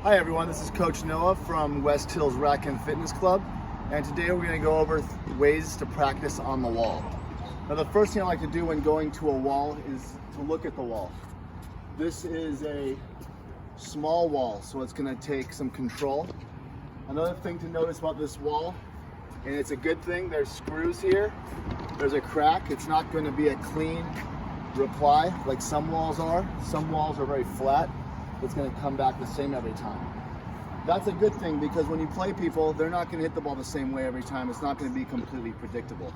Hi everyone, this is Coach Noah from West Hills Rack and Fitness Club, and today we're going to go over ways to practice on the wall. Now the first thing I like to do when going to a wall is to look at the wall. This is a small wall, so it's going to take some control. Another thing to notice about this wall, and it's a good thing, there's screws here, there's a crack. It's not going to be a clean reply like some walls are. Some walls are very flat. It's going to come back the same every time. That's a good thing because when you play people, they're not going to hit the ball the same way every time. It's not going to be completely predictable.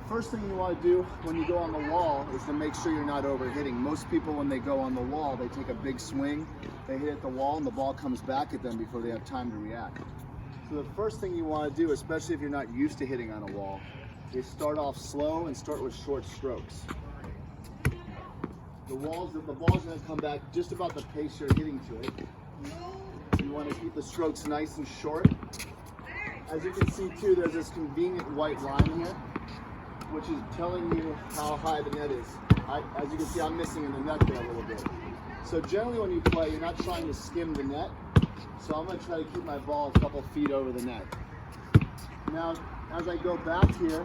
First thing you want to do when you go on the wall is to make sure you're not overhitting. Most people, when they go on the wall, they take a big swing, they hit at the wall, and the ball comes back at them before they have time to react. So the first thing you want to do, especially if you're not used to hitting on a wall, is start off slow and start with short strokes. The ball's going to come back just about the pace you're hitting to it. You want to keep the strokes nice and short. As you can see too, there's this convenient white line here, which is telling you how high the net is. As you can see, I'm missing in the net there a little bit. So generally when you play, you're not trying to skim the net. So I'm going to try to keep my ball a couple feet over the net. Now, as I go back here,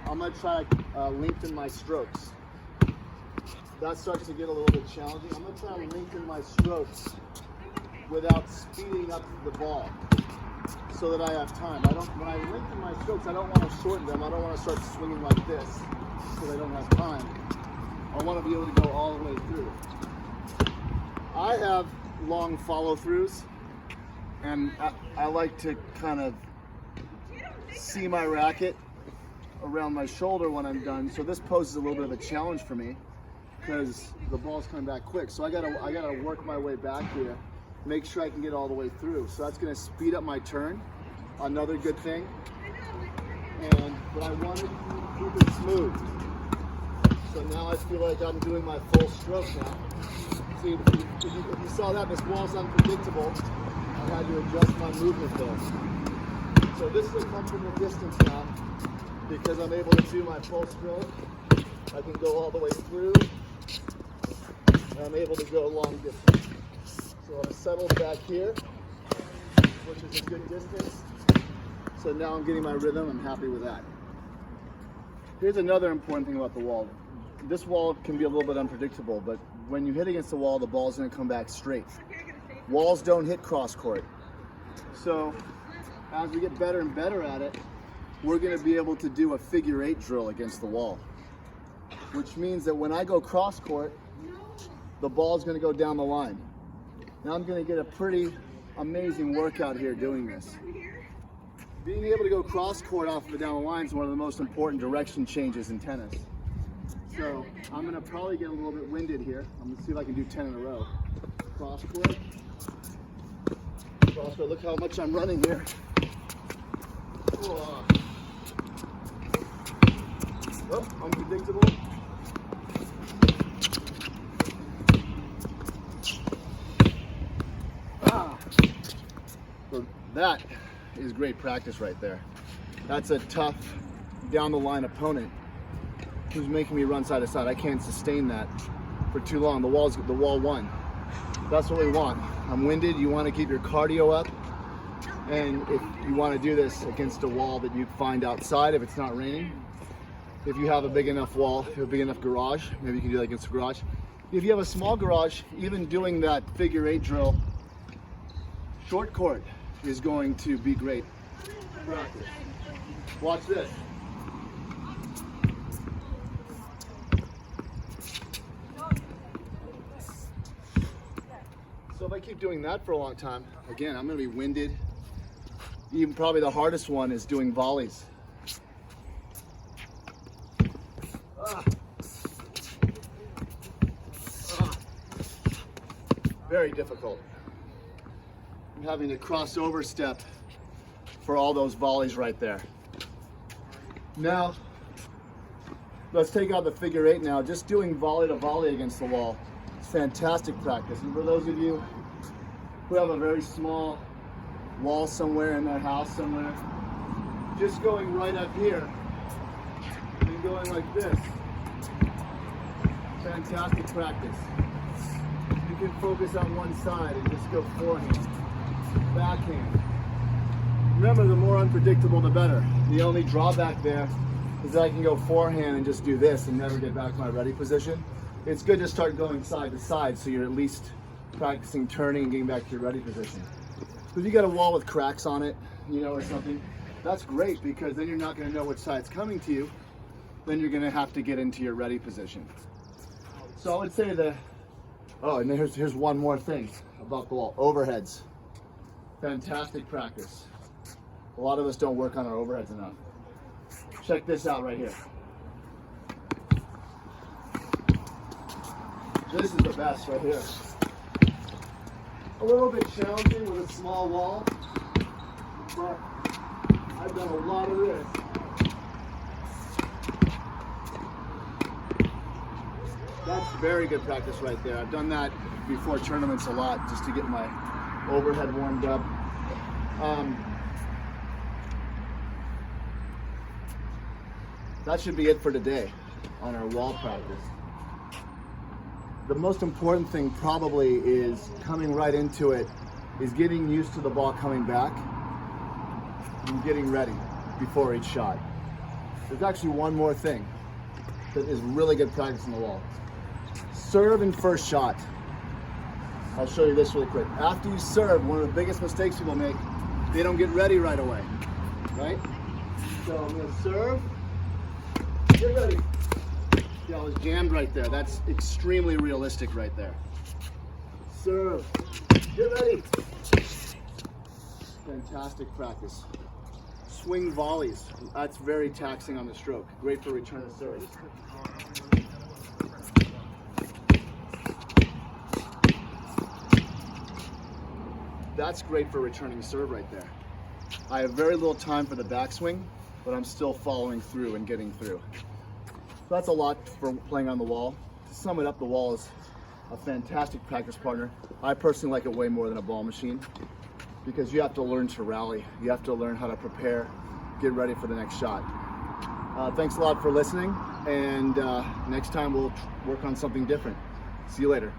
I'm going to try to lengthen my strokes. That starts to get a little bit challenging. I'm going to try to lengthen my strokes without speeding up the ball so that I have time. When I lengthen my strokes, I don't want to shorten them. I don't want to start swinging like this because I don't have time. I want to be able to go all the way through. I have long follow-throughs, and I like to kind of see my racket around my shoulder when I'm done. So this poses a little bit of a challenge for me, because the ball's coming back quick. So I gotta work my way back here, make sure I can get all the way through. So that's gonna speed up my turn, another good thing. But I want to keep it smooth. So now I feel like I'm doing my full stroke now. See, if you saw that, this wall's unpredictable. I had to adjust my movement there. So this is a comfortable distance now, because I'm able to do my full stroke. I can go all the way through. I'm able to go long distance. So I'm settled back here, which is a good distance. So now I'm getting my rhythm. I'm happy with that. Here's another important thing about the wall. This wall can be a little bit unpredictable, but when you hit against the wall, the ball's going to come back straight. Walls don't hit cross court. So as we get better and better at it, we're going to be able to do a figure-8 drill against the wall, which means that when I go cross court, the ball is going to go down the line. Now I'm going to get a pretty amazing workout here doing this. Being able to go cross court off of the down the line is one of the most important direction changes in tennis. So I'm going to probably get a little bit winded here. I'm going to see if I can do 10 in a row. Cross court. Cross court. Look how much I'm running here. Oh, unpredictable. So that is great practice right there. That's a tough down the line opponent who's making me run side to side. I can't sustain that for too long. The wall won. That's what we want. I'm winded. You want to keep your cardio up. And if you want to do this against a wall that you find outside, if it's not raining, if you have a big enough wall, if you have a big enough garage, maybe you can do that against a garage. If you have a small garage, even doing that figure-8 drill, short court is going to be great practice. Watch this. So if I keep doing that for a long time, again, I'm going to be winded. Even probably the hardest one is doing volleys. Very difficult. I'm having to cross over step for all those volleys right there. Now, let's take out the figure-8 now. Just doing volley to volley against the wall is fantastic practice. And for those of you who have a very small wall somewhere in their house somewhere, just going right up here and going like this. Fantastic practice. You you can focus on one side and just go forehand, backhand. Remember, the more unpredictable, the better. The only drawback there is that I can go forehand and just do this and never get back to my ready position. It's good to start going side to side so you're at least practicing turning and getting back to your ready position. If you got a wall with cracks on it, you know, or something, that's great because then you're not going to know which side's coming to you. Then you're going to have to get into your ready position. So I would say and then here's one more thing about the wall. Overheads. Fantastic practice. A lot of us don't work on our overheads enough. Check this out right here. This is the best right here. A little bit challenging with a small wall, but I've done a lot of this. That's very good practice right there. I've done that before tournaments a lot just to get my overhead warmed up. That should be it for today on our wall practice. The most important thing probably is coming right into it, is getting used to the ball coming back and getting ready before each shot. There's actually one more thing that is really good practice on the wall. Serve and first shot. I'll show you this really quick. After you serve, one of the biggest mistakes people make, they don't get ready right away, right? So I'm gonna serve, get ready. Yeah, I was jammed right there. That's extremely realistic right there. Serve, get ready. Fantastic practice. Swing volleys. That's very taxing on the stroke. Great for return of serve. That's great for returning serve right there. I have very little time for the backswing, but I'm still following through and getting through. That's a lot for playing on the wall. To sum it up, the wall is a fantastic practice partner. I personally like it way more than a ball machine because you have to learn to rally. You have to learn how to prepare, get ready for the next shot. Thanks a lot for listening, and next time we'll work on something different. See you later.